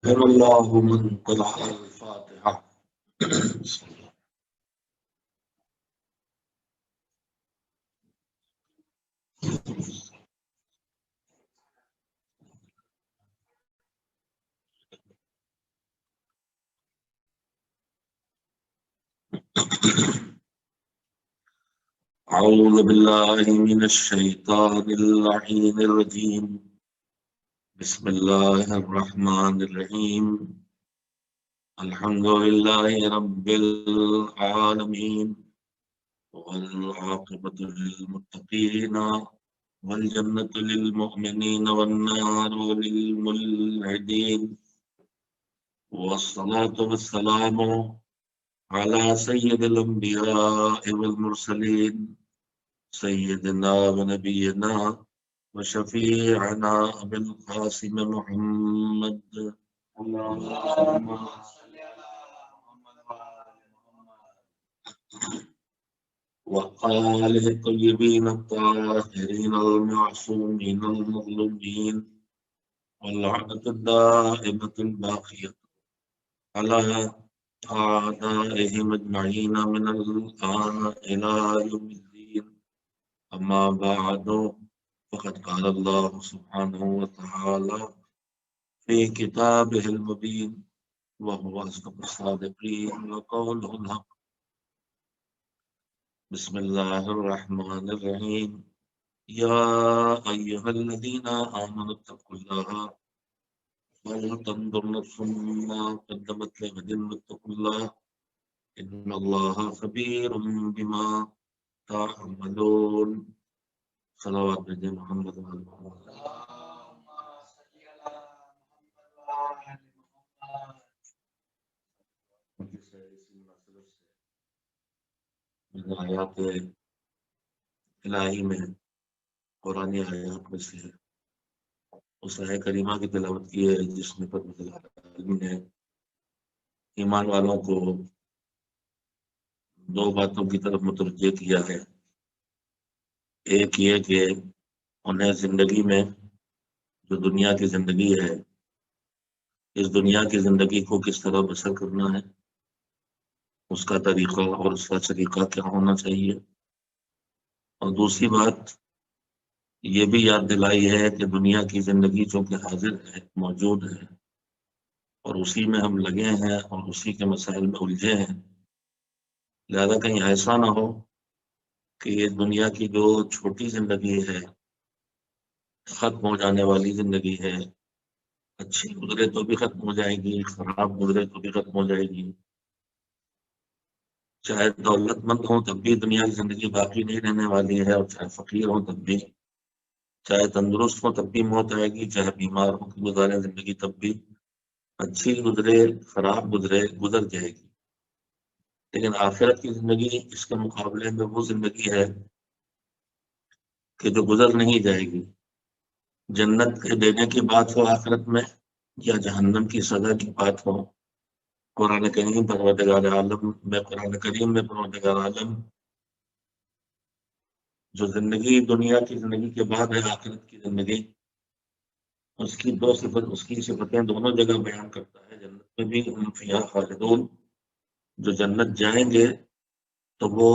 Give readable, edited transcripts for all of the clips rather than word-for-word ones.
رحم الله من قرأ الفاتحة. أعوذ بالله من الشيطان اللعين الرجيم. بسم الله الرحمن الرحيم. الحمد لله رب العالمين، والعاقبة للمتقين، والجنة للمؤمنين، والنار للملحدين، والصلاة والسلام على سيد الأنبياء والمرسلين، سيدنا ونبينا وشفيعنا أبي القاسم محمد. اللهم صل على محمد وآل محمد وآله الطيبين الطاهرين المعصومين المظلومين، واللعنة الدائمة الباقية على أعدائهم أجمعين من الآن إلى يوم الدين. أما بعد، فقد قال الله سبحانه وتعالى في كتابه المبين وهو أصدق الصادقين وقوله الحق. بسم الله الرحمن الرحيم. يا أيها الذين آمنوا اتقوا الله ولتنظر نفس ما قدمت لغد واتقوا الله إن الله خبير بما تعملون. صلوات نبی محمد وآل محمد. آیات الہی میں قرآن آیات میں سے اس آیہ کریمہ کی تلاوت کی ہے جس میں پروردگار نے ایمان والوں کو دو باتوں کی طرف متوجہ کیا ہے. ایک یہ کہ انہیں زندگی میں جو دنیا کی زندگی ہے، اس دنیا کی زندگی کو کس طرح بسر کرنا ہے، اس کا طریقہ اور اس کا طریقہ کیا ہونا چاہیے. اور دوسری بات یہ بھی یاد دلائی ہے کہ دنیا کی زندگی جو کہ حاضر ہے، موجود ہے، اور اسی میں ہم لگے ہیں اور اسی کے مسائل میں الجھے ہیں. لہذا کہیں ایسا نہ ہو کہ یہ دنیا کی جو چھوٹی زندگی ہے، ختم ہو جانے والی زندگی ہے، اچھی گزرے تو بھی ختم ہو جائے گی، خراب گزرے تو بھی ختم ہو جائے گی. چاہے دولت مند ہوں تب بھی دنیا کی زندگی باقی نہیں رہنے والی ہے، اور چاہے فقیر ہوں تب بھی، چاہے تندرست ہوں تب بھی موت آئے گی، چاہے بیمار ہوں کہ گزارے زندگی تب بھی، اچھی گزرے خراب گزرے گزر جائے گی. لیکن آخرت کی زندگی اس کے مقابلے میں وہ زندگی ہے کہ جو گزر نہیں جائے گی. جنت کے دینے کی بات ہو آخرت میں یا جہنم کی سزا کی بات ہو، قرآن کریم پروردگار عالم جو زندگی دنیا کی زندگی کے بعد ہے آخرت کی زندگی، اس کی دو صفت، اس کی صفتیں دونوں جگہ بیان کرتا ہے. جنت میں بھی ہم فیہا خالدون، جو جنت جائیں گے تو وہ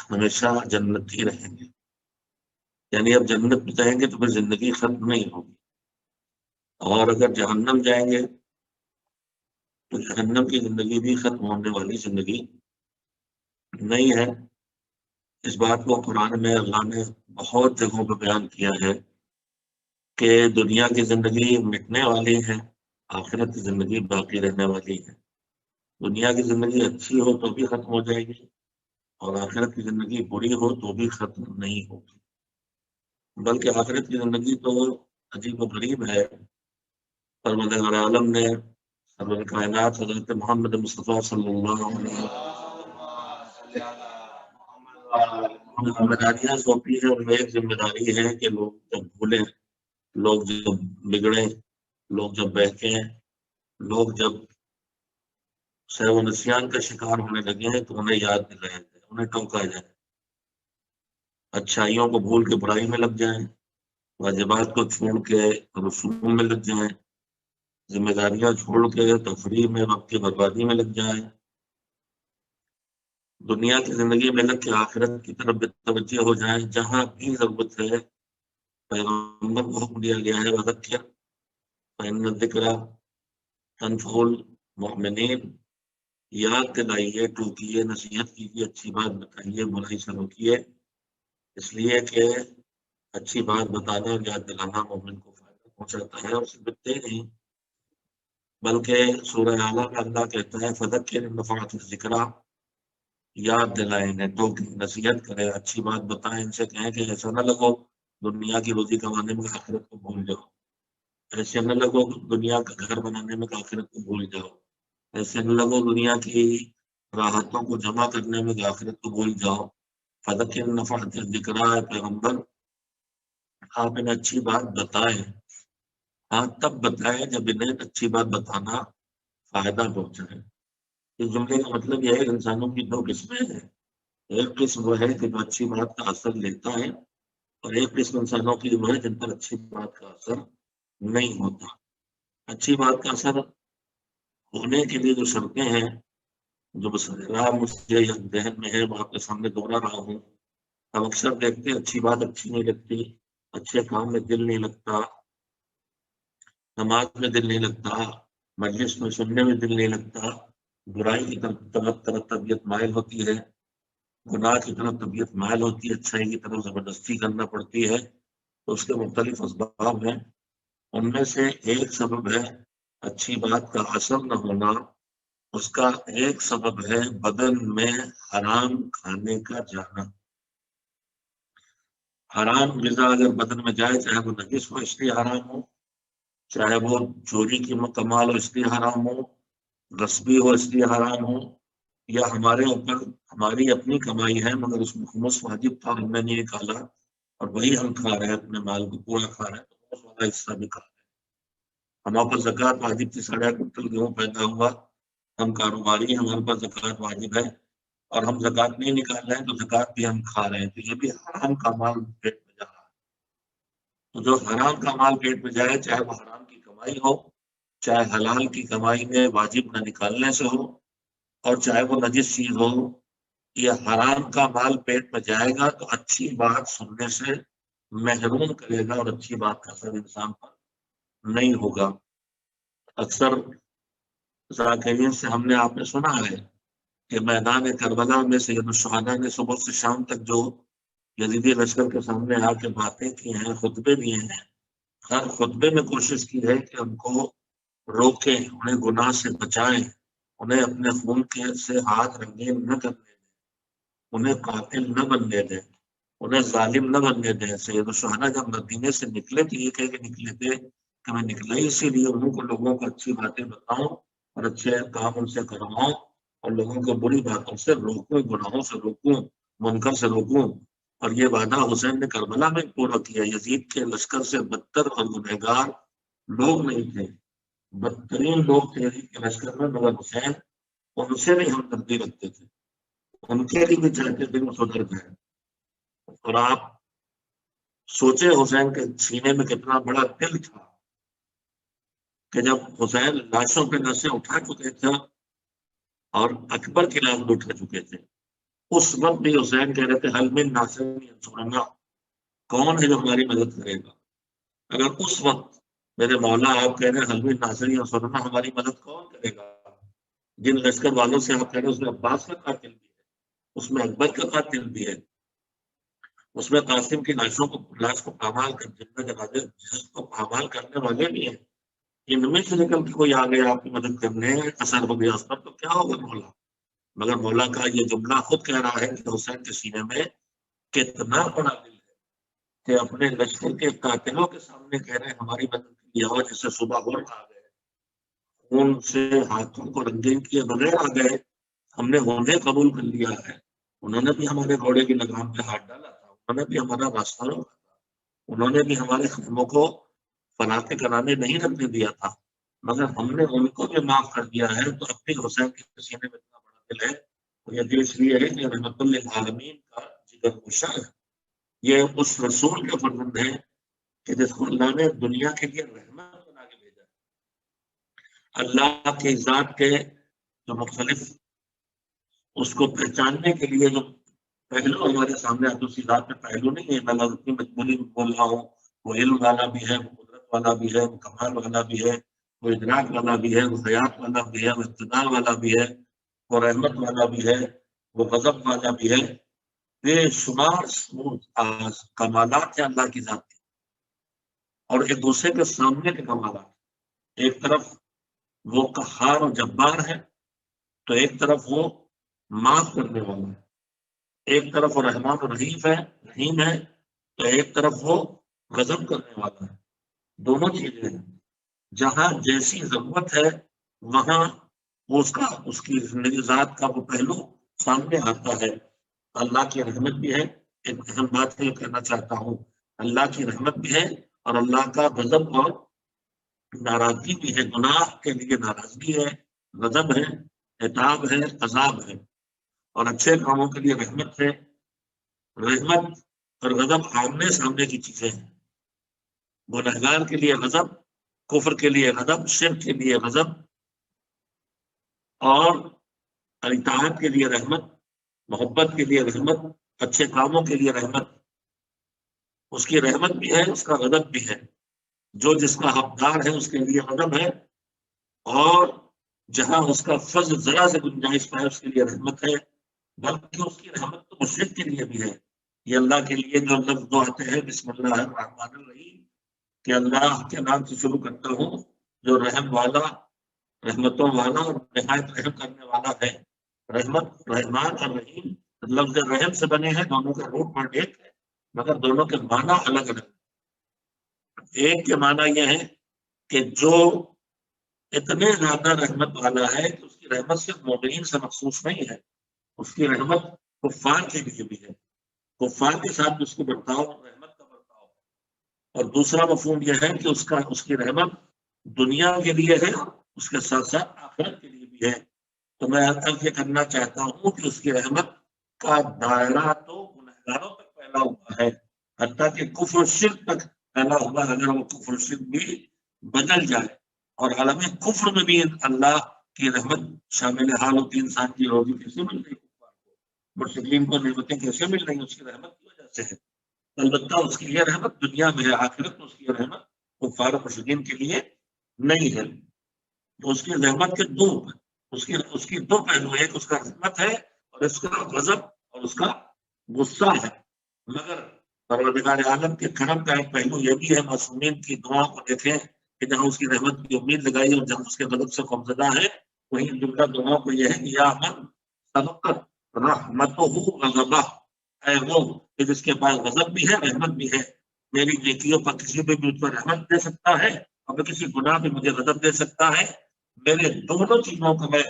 ہمیشہ جنت ہی رہیں گے. یعنی اب جنت میں جائیں گے تو پھر زندگی ختم نہیں ہوگی. اور اگر جہنم جائیں گے تو جہنم کی زندگی بھی ختم ہونے والی زندگی نہیں ہے. اس بات کو قرآن میں اللہ نے بہت جگہوں پہ بیان کیا ہے کہ دنیا کی زندگی مٹنے والی ہے، آخرت کی زندگی باقی رہنے والی ہے. دنیا کی زندگی اچھی ہو تو بھی ختم ہو جائے گی، اور آخرت کی زندگی بری ہو تو بھی ختم نہیں ہوگی. بلکہ آخرت کی زندگی تو عجیب و غریب ہے. پروردگار عالم نے سرور کائنات حضرت محمد مصطفیٰ صلی اللہ علیہ وسلم ذمہ داریاں سونپی ہیں، اور وہ ایک ذمہ داری ہے کہ لوگ جب بھولیں، لوگ جب بگڑیں، لوگ جب بہکیں، لوگ جب سہو نسیان کا شکار ہونے لگے ہیں تو انہیں یاد دلایا جائے، انہیں ٹوکا جائے، اچھائیوں کو بھول کے برائی میں لگ جائیں، واجبات کو چھوڑ کے رسوم میں لگ جائیں، ذمہ داریاں چھوڑ کے تفریح میں وقت کی بربادی میں لگ جائیں، دنیا کی زندگی میں لگ کے آخرت کی طرف توجہ ہو جائیں، جہاں بھی ضرورت ہے پیغمبر کو حکم دیا گیا ہے وذکر فإن الذکر تنفع المؤمنین، یاد دلائیے، ٹوکیے، نصیحت کیجیے، اچھی بات بتائیے، برائی سے روکیے، اس لیے کہ اچھی بات بتانا اور یاد دلانا مومن کو فائدہ پہنچاتا ہے، اور صرف اتنے نہیں بلکہ سورہ اعلیٰ میں اللہ کہتا ہے فذکر ان نفعت الذکریٰ، یاد دلائیں، نصیحت کریں، اچھی بات بتائیں، ان سے کہیں کہ ایسا نہ لگو دنیا کی روزی کمانے میں آخرت کو بھول جاؤ، ایسے نہ لگو دنیا کا گھر بنانے میں آخرت کو بھول جاؤ، ایسے نہ لگو دنیا کی راحتوں کو جمع کرنے میں آخرت کو بھول جاؤ۔ فذکر ان نفعت الذکریٰ، پیغمبر آپ انہیں اچھی بات بتائیں، ہاں تب بتائیں جب انہیں اچھی بات بتانا فائدہ پہنچائے۔ اس جملے کا مطلب یہ ہے کہ انسانوں کی دو قسمیں ہیں، ایک قسم وہ ہے کہ جو اچھی بات کا اثر لیتا ہے، اور ایک قسم انسانوں کی وہ ہے جن پر اچھی بات کا اثر نہیں ہوتا۔ اچھی بات کا اثر ہونے کے لیے جو شرطیں ہیں، جو مجھے ذہن میں ہے وہ آپ کے سامنے دوہرا رہا ہوں۔ ہم اکثر دیکھتے ہیں اچھی بات اچھی نہیں لگتی، اچھے کام میں دل نہیں لگتا، نماز میں دل نہیں لگتا، مجلس میں سننے میں دل نہیں لگتا، برائی کی طرف طبیعت مائل ہوتی ہے، گناہ کی طرف طبیعت مائل ہوتی ہے، اچھائی کی طرف زبردستی کرنا پڑتی ہے۔ تو اس کے مختلف اسباب ہیں، ان میں سے ایک سبب ہے اچھی بات کا اثر نہ ہونا، اس کا ایک سبب ہے بدن میں حرام کھانے کا جانا۔ حرام غذا اگر بدن میں جائے، چاہے وہ نجس ہو اس لیے حرام ہو، چاہے وہ چوری کی کمال ہو اس لیے حرام ہو، غصبی ہو اس لیے حرام ہو، یا ہمارے اوپر ہماری اپنی کمائی ہے مگر اس میں خمس واجب تھا ہم نے نہیں نکالا اور وہی ہم کھا رہے ہیں، اپنے مال کو پورا کھا رہے ہیں، تو خمس والا حصہ بھی کھا رہے ہیں۔ ہمارے پر زکوٰۃ واجب تھی، 8.5 کنٹل گیہوں پیدا ہوا، ہم کاروباری ہیں، ہمارے پاس زکوٰۃ واجب ہے اور ہم زکوٰۃ نہیں نکال رہے ہیں تو زکوٰۃ بھی ہم کھا رہے ہیں، تو یہ بھی حرام کا مال پیٹ میں جا رہا ہے۔ تو جو حرام کا مال پیٹ میں جائے، چاہے وہ حرام کی کمائی ہو، چاہے حلال کی کمائی میں واجب نہ نکالنے سے ہو، اور چاہے وہ نجس چیز ہو، یہ حرام کا مال پیٹ میں جائے گا تو اچھی بات سننے سے محروم کرے گا اور اچھی بات کا اثر انسان پر نہیں ہوگا۔ اکثر ذاکرین سے ہم نے آپ نے سنا ہے کہ میدان کربلا میں سید الشہداء نے صبح سے شام تک جو یزیدی لشکر کے سامنے آ کے باتیں کی ہیں، خطبے دیے ہیں، ہر خطبے میں کوشش کی ہے کہ ان کو روکیں، انہیں گناہ سے بچائیں، انہیں اپنے خون کے سے ہاتھ رنگین نہ کرنے دیں، انہیں قاتل نہ بننے دیں، انہیں ظالم نہ بننے دیں۔ سید الشہداء جب مدینے سے نکلے تو یہ کہہ کے نکلے تھے کہ میں نکلا ہی اسی لیے ہوں کہ لوگوں کو اچھی باتیں بتاؤں اور اچھے کام ان سے کرواؤں اور لوگوں کو بری باتوں سے روکوں، گناہوں سے روکوں، منکر سے روکوں۔ اور یہ وعدہ حسین نے کربلا میں پورا کیا۔ یزید کے لشکر سے بدتر اور گنہگار لوگ نہیں تھے، بدترین لوگ تھے یزید کے لشکر میں، مگر حسین ان سے بھی ہمدردی رکھتے تھے، ان کے لیے بھی چاہتے تھے وہ سدھر جائے۔ اور آپ سوچے حسین کے سینے میں کتنا بڑا دل تھا کہ جب حسین لاشوں پہ نسیں اٹھا چکے تھے اور اکبر کی لاش بھی اٹھا چکے تھے، اس وقت بھی حسین کہہ رہے تھے حل من ناصر ینصرنا، کون ہے جو ہماری مدد کرے گا؟ اگر اس وقت میرے مولا آپ کہہ رہے ہیں حل من ناصر ینصرنا، ہماری مدد کون کرے گا؟ جن لشکر والوں سے آپ کہہ رہے ہیں اس میں عباس کا قاتل بھی ہے، اس میں اکبر کا قاتل بھی ہے، اس میں قاسم کی لاش کو پامال کر جس کو پامال کرنے والے بھی ہیں، ان میں سے نکل کے کوئی آ گیا آپ کی مدد کرنے اثر ہو گیا اس پر، تو کیا ہوگا مولا؟ مگر مولا کا یہ جملہ خود کہہ رہا ہے کہ حسین کے سینے میں کتنا بڑا دل ہے کہ اپنے لشکر کے قاتلوں کے سامنے کہہ رہے ہیں ہماری مدد کے لیے آؤ، جیسے صبح ہو آ گئے، خون سے ہاتھوں کو رنگین کیے بغیر آ گئے، ہم نے انہیں قبول کر لیا ہے، انہوں نے بھی ہمارے گھوڑے کی لگام پہ ہاتھ ڈالا تھا، انہوں نے بھی ہمارا راستہ روکا تھا، انہوں نے بھی ہمارے خیموں کو فلاحے کرانے نہیں رکھنے دیا تھا، مگر ہم نے ان کو بھی معاف کر دیا ہے۔ تو اپنی حسین کے سینے میں اتنا بڑا دل ہے، اور یہ دل اس لیے ہے کہ رحمت للعالمین کا جگر گوشہ ہے، یہ اس رسول کا فرزند ہے کہ جس کو اللہ نے دنیا کے لیے رحمت بنا کے بھیجا، اللہ کے ذات کے جو مختلف اس کو پہچاننے کے لیے جو پہلو ہمارے سامنے آتے، اسی ذات میں پہلو نہیں ہے، میں لفظی مجبوری میں بول رہا ہوں، وہ علم والا بھی ہے، وہ قدرت والا بھی ہے، وہ کمال والا بھی ہے، وہ ادراک والا بھی ہے، وہ حیات والا بھی ہے، وہ اقتدار والا بھی ہے، وہ رحمت والا بھی ہے، وہ غضب والا بھی ہے۔ بے شمار کمالات ہیں اللہ کی ذات کے، اور ایک دوسرے کے سامنے کے کمالات۔ ایک طرف وہ قہار و جبار ہے، تو ایک طرف وہ معاف کرنے والا ہے۔ ایک طرف وہ رحمان و رحیم ہے، تو ایک طرف وہ غضب کرنے والا ہے۔ دونوں چیزیں ہیں۔ جہاں جیسی ضرورت ہے وہاں اس کی زندگی ذات کا وہ پہلو سامنے آتا ہے۔ اللہ کی رحمت بھی ہے، ایک اہم بات یہ کہنا چاہتا ہوں، اللہ کی رحمت بھی ہے اور اللہ کا غضب اور ناراضگی بھی ہے۔ گناہ کے لیے ناراضگی ہے، غضب ہے، عتاب ہے، عذاب ہے، اور اچھے کاموں کے لیے رحمت ہے۔ رحمت اور غضب آمنے سامنے کی چیزیں ہیں۔ گنہگار کے لیے غضب، کفر کے لیے غضب، شرک کے لیے غضب، اور اطاعت کے لیے رحمت، محبت کے لیے رحمت، اچھے کاموں کے لیے رحمت۔ اس کی رحمت بھی ہے، اس کا غضب بھی ہے۔ جو جس کا حقدار ہے اس کے لیے غضب ہے، اور جہاں اس کا فضل ذرا سے گنجائش پائے اس کے لیے رحمت ہے۔ بلکہ اس کی رحمت تو مشرک کے لیے بھی ہے۔ یہ اللہ کے لیے جو لفظ دو آتے ہیں، بسم اللہ الرحمن الرحیم، کہ اللہ کے نام سے شروع کرتا ہوں جو رحم والا، رحمتوں والا اور نہایت رحم کرنے والا ہے۔ رحمت، رحمان اور رحیم لفظ رحم سے بنے ہیں، دونوں کا روٹ ورڈ ایک ہے، مگر دونوں کے معنی الگ الگ۔ ایک کے معنی یہ ہے کہ جو اتنے زیادہ رحمت والا ہے کہ اس کی رحمت صرف مومنین سے مخصوص نہیں ہے، اس کی رحمت کفار کے لیے بھی ہے، کفار کے ساتھ اس کو برتاؤ رحمت کا برتاؤ۔ اور دوسرا مفہوم یہ ہے کہ اس کی رحمت دنیا کے لیے ہے، اس کے ساتھ ساتھ آخرت کے لیے بھی ہے۔ تو میں یہ کرنا چاہتا ہوں کہ اس کی رحمت کا دائرہ تو گنہگاروں تک پھیلا ہوا ہے، حتیٰ کہ کفر و شرک تک پھیلا ہوا ہے۔ اگر وہ کفر و شرک بھی بدل جائے اور عالم کفر میں بھی اللہ کی رحمت شامل حال ہوتی، انسان کی روزی کیسے مل رہی کفار کو، مسلمین کو نعمتیں کیسے مل رہی، اس کی رحمت کی وجہ سے ہے۔ البتہ اس کی یہ رحمت دنیا میں ہے، آخرت میں اس کی رحمت کفار و مشرکین کے لیے نہیں ہے۔ تو اس کی رحمت کے اس کی دو پہلو، ایک اس کا رحمت ہے اور اس کا غضب اور اس کا غصہ ہے۔ مگر پروردگار عالم کے کرم کا ایک پہلو یہ بھی ہے، معصومین کی دعا کو دیکھیں کہ جہاں اس کی رحمت کی امید لگائی اور جہاں اس کے غضب سے خوفزدہ ہے، وہیں جملہ دعا کو یہ ہے کہ یا من سبقت رحمتہ غضبہ، اے وہ کہ جس کے پاس غضب بھی ہے رحمت بھی ہے۔ میری نیکیوں پر کسی بھی مجھ پر رحمت دے سکتا ہے اور میں کسی گناہ پہ مجھے غضب دے سکتا ہے۔ میرے دونوں چیزوں کو میں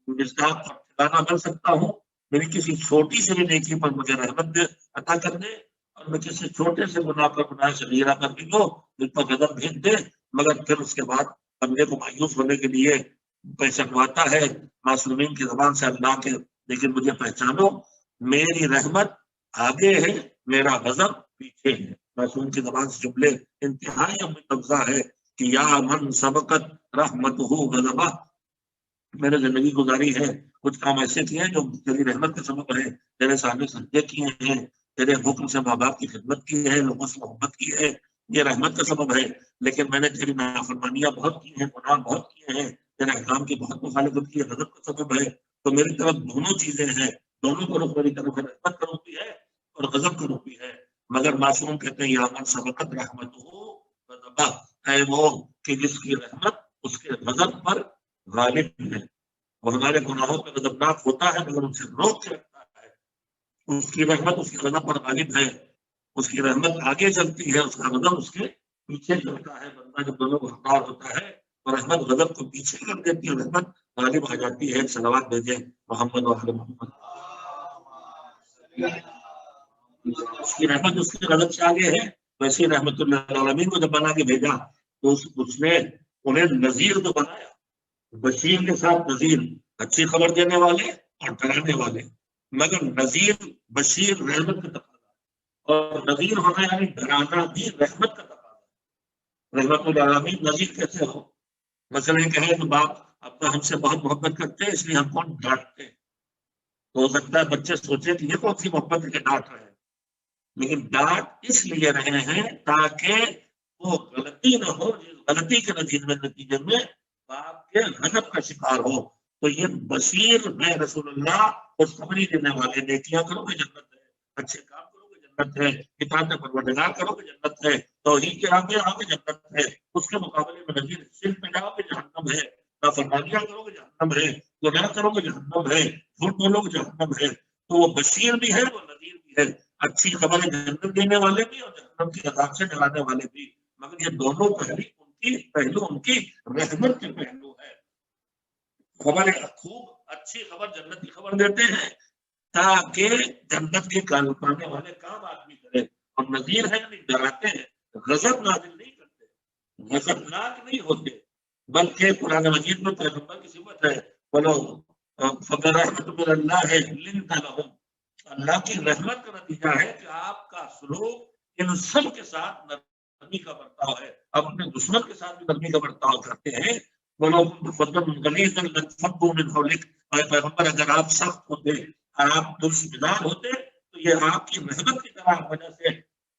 مزداق اور ٹھکانہ بن سکتا ہوں۔ میری کسی چھوٹی سی بھی نیکی پر مجھے رحمت عطا کر دے، اور میں کسی چھوٹے سے گناہ پر گناہ صغیرہ پر بھی دو جس پر غضب بھیج دے، مگر پھر اس کے بعد بندے کو مایوس ہونے کے لیے پہچانواتا ہے معصومین کی زبان سے اللہ کے، لیکن مجھے پہچانو، میری رحمت آگے ہے، میرا غضب پیچھے ہے۔ معصوم کی زبان سے جملے انتہائی متوضع ہے کہ یا من سبقت رحمتہ غضبہ، میں نے زندگی گزاری ہے، کچھ کام ایسے کیے ہیں جو تیری رحمت کا سبب ہے، تیرے سامنے سجدے کیے ہیں، تیرے حکم سے ماں باپ کی خدمت کی ہے، لوگوں سے محبت کی ہے، یہ رحمت کا سبب ہے۔ لیکن میں نے تیری نافرمانیاں بہت کی ہیں، گناہ بہت کیے ہیں، تیرے احکام کی بہت مخالفت کی ہے، غضب کا سبب ہے۔ تو میری طرف دونوں چیزیں ہیں، دونوں کا رخ میری طرف ہے، رحمت کا رخ بھی ہے اور غضب کا رخ بھی ہے۔ مگر معصوم کہتے ہیں یا من سبقت رحمتہ غضبہ، اے وہ کہ جس کی رحمت اس کے غضب پر غالب ہے۔ وہ ہمارے گناہوں پہ غضبناک ہوتا ہے مگر ان سے روک کے رکھتا ہے۔ اس کی رحمت اس کے غضب پر غالب ہے، اس کی رحمت آگے چلتی ہے، اس کا غضب اس کے پیچھے چلتا ہے۔ بندہ جب دونوں کو حقدار ہوتا ہے تو رحمت غضب کو پیچھے کر دیتی ہے، رحمت غالب آ جاتی ہے۔ صلوات بھیجیں محمد و آل محمد۔ اس کی رحمت اس کے غضب سے آگے ہے، ویسے رحمت اللہ العالمین کو جب بنا کے بھیجا تو اس نے انہیں نذیر تو بنایا، بشیر کے ساتھ نذیر، اچھی خبر دینے والے اور ڈرانے والے۔ مگر نذیر بشیر رحمت کا تقاضا، اور نذیر ہونا یعنی ڈرانا بھی رحمت کا تقاضا۔ رحمت العالمین نذیر کیسے ہو؟ مثلا یہ کہے کہ باپ ابا ہم سے بہت محبت کرتے ہیں اس لیے ہم کو ڈانٹتے ہیں، تو ہو سکتا ہے بچے سوچے کہ یہ کون سی محبت ہے کہ ڈانٹ رہے ہیں، لیکن ڈانٹ اس لیے رہے ہیں تاکہ وہ غلطی نہ ہو، جس غلطی کے نتیجے میں باپ کے غضب کا شکار ہو۔ تو یہ بشیر میں رسول اللہ اور خبری دینے والے، نیکیاں کرو گے جنت ہے، اچھے کام کرو گے جنت ہے، اطاعت پروردگار کرو گے جنت ہے، توحید کے آگے آؤ گے جنت ہے، اس کے مقابلے میں نذیر شرک میں جاؤ گے جہنم ہے، نافرمانیاں کرو گے جہنم ہے، گناہ کرو گے جہنم ہے، جھوٹ بولو گے جہنم ہے۔ تو وہ بشیر بھی ہے، وہ نذیر بھی ہے، اچھی خبریں جنت دینے والے بھی اور جہنم کی عذاب سے ڈرانے والے بھی، مگر یہ دونوں پہلو ان کی رحمت کے پہلو ہے۔ خبر خوب اچھی خبر جنت کی خبر دیتے ہیں تاکہ جنت کے پانے والے کام آدمی کرے، اور نذیر ہے نہیں ڈراتے ہیں، غضب نازل نہیں کرتے، غضبناک نہیں ہوتے، بلکہ قرآن مجید میں پیغمبر کی صفت ہے، بولو فضل رحمت من اللہ ہے لنت لہم، اللہ کی رحمت کا نتیجہ ہے کہ آپ کا سلوک ان سب کے ساتھ نرمی کا برتاؤ ہے، آپ اپنے دشمن کے ساتھ بھی نرمی کا برتاؤ کرتے ہیں۔ بولو پیغمبر اگر آپ سخت ہوتے اور آپ دلشدار ہوتے تو یہ آپ کی رحمت کی طرح وجہ سے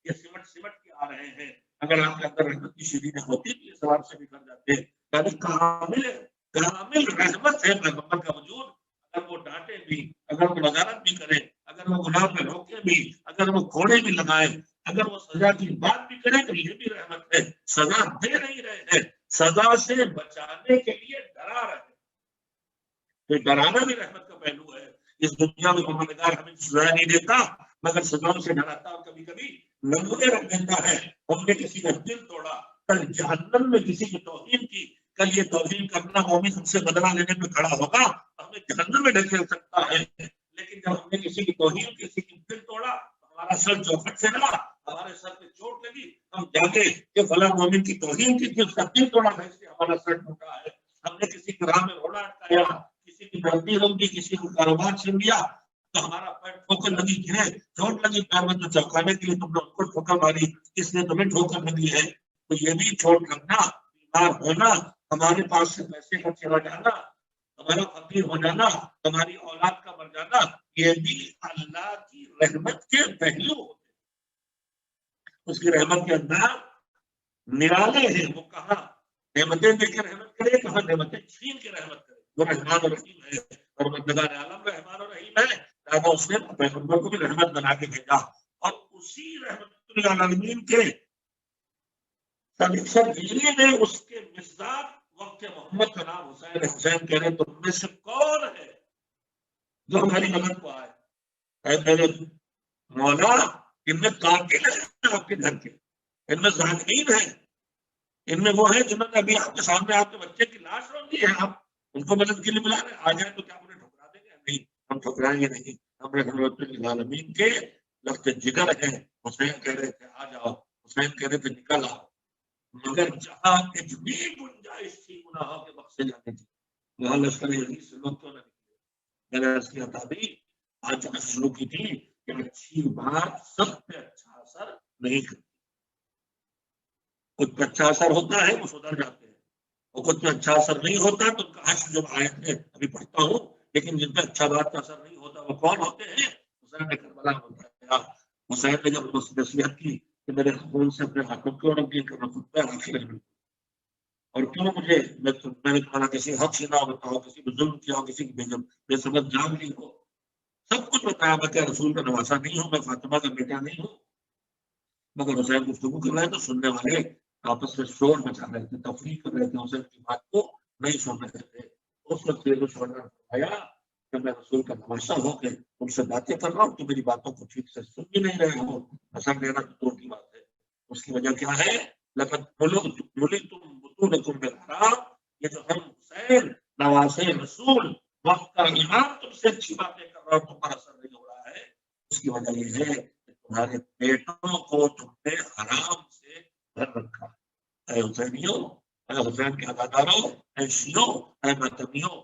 یہ سمٹ کے آ رہے ہیں، اگر آپ کے اندر رحمت کی شیرینیاں ہوتی تو یہ سوال سے نکل جاتے، یعنی کامل رحمت ہے پیغمبر کا وجود، اگر وہ ڈانٹے بھی، اگر وہ وزارت بھی کرے، اگر وہ گناہ پہ روکے بھی، اگر وہ گھوڑے بھی لگائے، اگر وہ سزا کی بات بھی کرے تو یہ بھی رحمت ہے، سزا دے نہیں رہے ہیں، سزا سے بچانے کے لیے ڈرا رہے ہیں، تو ڈرانا بھی رحمت کا پہلو ہے۔ اس دنیا میں پروردگار ہمیں سزا نہیں دیتا مگر سزاؤں سے ڈراتا اور کبھی کبھی نمونے رکھ دیتا ہے، ہم نے کسی کا دل توڑا، کل جہنم میں کسی کی توہین کی، کل یہ توہین کرنا مومن ہم سے بدلہ لینے پہ کھڑا ہوگا ہمیں جہنم میں ڈھکیل سکتا ہے، لیکن جب ہم نے کسی کی توہین کسی کی دل توڑا، ہمارا سر چوکھٹ سے لگا، ہمارے سر پہ چوٹ لگی، ہم جاتے کہ فلاں مومن کی توہین کی تھی، اس کا دل توڑا ہے، اس لیے ہمارا سر ٹوٹا ہے، ہم نے کسی کی راہ میں گھوڑا اٹکایا، کسی کی غلطی ہوگی، کسی کو کاروبار چھین لیا تو ہمارا پیر ٹھوکر لگی ہے، چوٹ لگی پیر میں، تو چوکانے کے لیے تم نے اس کو ٹھوکر ماری، اس نے تمہیں ٹھوکر لگی ہے، تو یہ بھی چوٹ لگنا، بیمار ہونا، ہمارے پاس سے پیسے کا چلا جانا، ہمارا فقیر ہو جانا، ہماری اولاد کا مر جانا، یہ بھی اللہ کی رحمت کے پہلو ہوتے ہیں، اس کی رحمت کے اندر نرالے ہیں، وہ کہاں نعمتیں دے کے رحمت کرے، کہاں نعمتیں چھین کے رحمت کرے، وہ رحمان اور رحیم ہے، اور پروردگار عالم رحمان اور رحیم ہے، لہٰذا اس نے پیغمبر کو بھی رحمت بنا کے بھیجا، اور اسی رحمت للعالمین کے سرگیری میں اس کے مزاج وقت محمد کا نام حسین ہے، حسین کہہ رہے تم میں سے کون ہے جو ہماری مدد کو آئے، اے میرے مولا ان میں قاتل ہیں آپ کے گھر کے، ان میں ظالمین ہیں، ان میں وہ ہے جنہوں نے ابھی آپ کے سامنے آپ کے بچے کی لاش روک دی ہے، آپ ان کو مدد کے لیے بلا رہے ہیں، آ جائیں تو کیا انہیں ٹھکرا دیں گے؟ نہیں، ہم ٹھکرائیں گے نہیں، ہم رحمت للعالمین کے لفظ جگر ہیں۔ حسین کہہ رہے تھے آ جاؤ، حسین کہہ رہے تھے نکل آؤ، مگر جہاں اتنی گنجائش تھی گناہوں کے بخشے جانے کی، وہاں لشکر عزیز سے لوگ کیوں نہ نکلے؟ میں نے اس کی عطا بھی آج شروع کی تھی کہ اچھی بات سب پہ اچھا اثر نہیں کرتی، کچھ پہ اچھا اثر ہوتا ہے وہ سدھر جاتے ہیں، اور کچھ پہ اچھا اثر نہیں ہوتا تو ان کا حشر جب آیت میں ابھی پڑھتا ہوں، لیکن جن پہ اچھا بات کا اثر نہیں ہوتا وہ کون ہوتے ہیں؟ حسین نے کربلا میں بتایا، حسین نے جب نصیحت کی کہ میرے خون سے اپنے ہاتھوں کیوں رنگین کرنا خود پہ آخر ہے، اور کیوں مجھے میں نے تمہارا کسی حق چھینا ہو بتاؤ، کسی کو ظلم کیا ہو، کسی کی بے سبب جان لی ہو، سب کچھ بتایا، میں کیا رسول کا نواسا نہیں ہوں، میں فاطمہ کا بیٹا نہیں ہوں، مگر حسین گفتگو کر رہے ہیں تو سننے والے آپس میں شور مچا رہے تھے، تفریح کر رہے تھے، حسین کی بات کو نہیں سن رہے تھے، اس وقت یہ فرمایا کہ میں رسول کا نواسا ہو کے ان سے باتیں کر رہا ہوں تو میری باتوں کو ٹھیک سے سن بھی نہیں رہے ہو، اثر دینا تو دور کی بات ہے، اس کی وجہ کیا ہے؟ لقد بلغتم بطونکم بالحرام، یہ جو ہم حسین نواسے رسول وقت کا امام تم سے اچھی باتیں کر رہا ہوں تم پر اثر نہیں ہو رہا ہے، اس کی وجہ یہ ہے کہ تمہارے پیٹوں کو تم نے حرام سے بھر رکھا، اے حسینیوں، اے حسین کے اداداروں، اے شیعوں، اے ماتمیوں،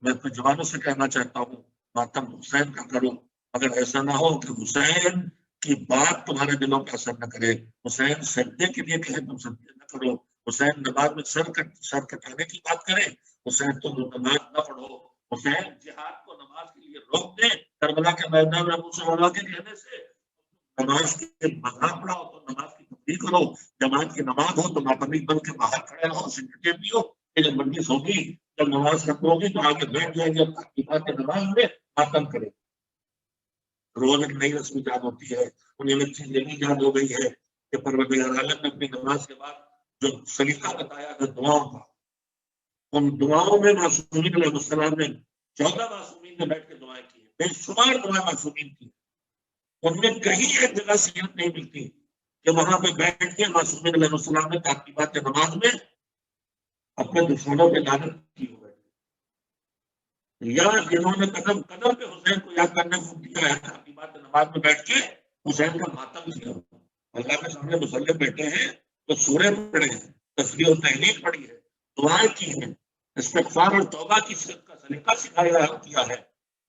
میں اپنے جوانوں سے کہنا چاہتا ہوں ماتم حسین کا کرو، اگر ایسا نہ ہو کہ حسین کی بات تمہارے دلوں پہ اثر نہ کرے، حسین سجدے کے لیے کہے تم سجدے نہ کرو، حسین نماز میں سر کٹانے کی بات کریں، حسین تم نماز نہ پڑھو، حسین جہاد کو نماز کے لیے روک دیں، کربلا کے میدان میں ابو صلی کے کہنے سے نماز کے مذہب پڑھاؤ تو نماز کی تبدیل کرو، جماعت کی نماز ہو تو ماتمی بن کے باہر کھڑے رہو، سگریٹیں پیو، جب مجلس ہوگی جب نماز ختم ہوگی تو آگے بیٹھ جائیں گے، تحقیقات نماز میں ماتم کریں، روز ایک نئی رسم ایجاد ہوتی ہے، انہیں میں چیز یہ بھی ایجاد ہو گئی ہے کہ پروردگار عالم نے اپنی نماز کے بعد جو سلیقہ بتایا ہے دعاؤں کا، ان دعاؤں میں معصومین علیہ السلام نے 14 معصومین نے بیٹھ کے دعائیں کی ہیں، بے شمار دعائیں معصومین کی، ان میں کہیں ایک جگہ سیرت نہیں ملتی کہ وہاں پہ بیٹھ کے معصومین علیہ السلام نے تعقیبات نماز میں اپنے دشمنوں پہ لعنت کی ہو ہے، یا جنہوں نے قدم قدم پہ حسین کو یاد کرنے کو دیا ہے تعقیبات نماز میں بیٹھ کے حسین کا ماتم کیا، اللہ کے سامنے مسلح بیٹھے ہیں تو سورے پڑھے ہیں، تسبیح و تحلیل پڑھی ہے، دعائیں کی ہیں، استغفار اور توبہ کی کا سلیقہ سکھایا کیا ہے،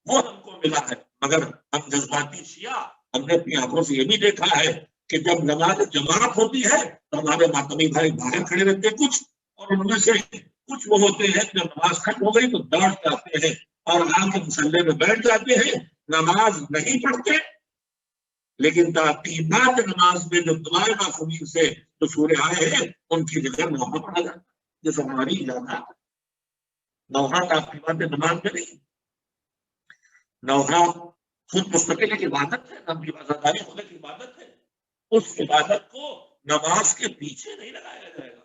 وہ ہم کو ملا ہے، مگر ہم جذباتی شیعہ ہم نے اپنی آنکھوں سے یہ بھی دیکھا ہے کہ جب نماز جماعت ہوتی ہے تو ہمارے ماتمی بھائی باہر کھڑے رہتے ہیں کچھ، اور ان میں سے کچھ وہ ہوتے ہیں جب نماز ختم ہو گئی تو دوڑ کے آتے ہیں اور آ کے مسلح میں بیٹھ جاتے ہیں، نماز نہیں پڑھتے لیکن تعقیبات نماز میں جو دعائیں معصومین سے جو سورے آئے ہیں ان کی جگہ نوحہ پڑھا جاتا ہے، جیسے ہماری اجازت نوحہ تعقیبات نماز میں نہیں، نوحہ خود مستقل ایک عبادت ہے، نبی آزاداری خود ایک عبادت ہے، اس عبادت کو نماز کے پیچھے نہیں لگایا جائے گا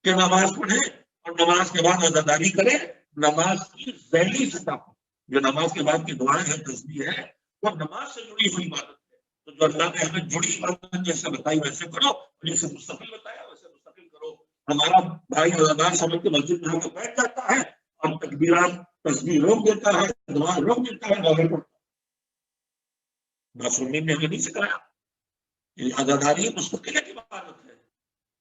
کہ نماز پڑھے اور نماز کے بعد آزاداری کرے، نماز کی ذیلی سطح پر جو نماز کے بعد کی دعائیں ہیں تسبیح ہے وہ نماز سے جڑی ہوئی عبادت ہے، تو جو اللہ نے ہمیں جڑی عبادت جیسے بتائی ویسے کرو، جیسے مستقل بتایا ویسے مستقل کرو، ہمارا بھائی آزادار سمجھ کے مسجد میں بیٹھ جاتا ہے اور تکبیرات تسبیح روک دیتا ہے، دعائیں روک دیتا ہے، باہر پڑتا ہے، معصومین نے ہمیں نہیں سکھایا، یہ آزاداری مستقل ایک عبادت ہے،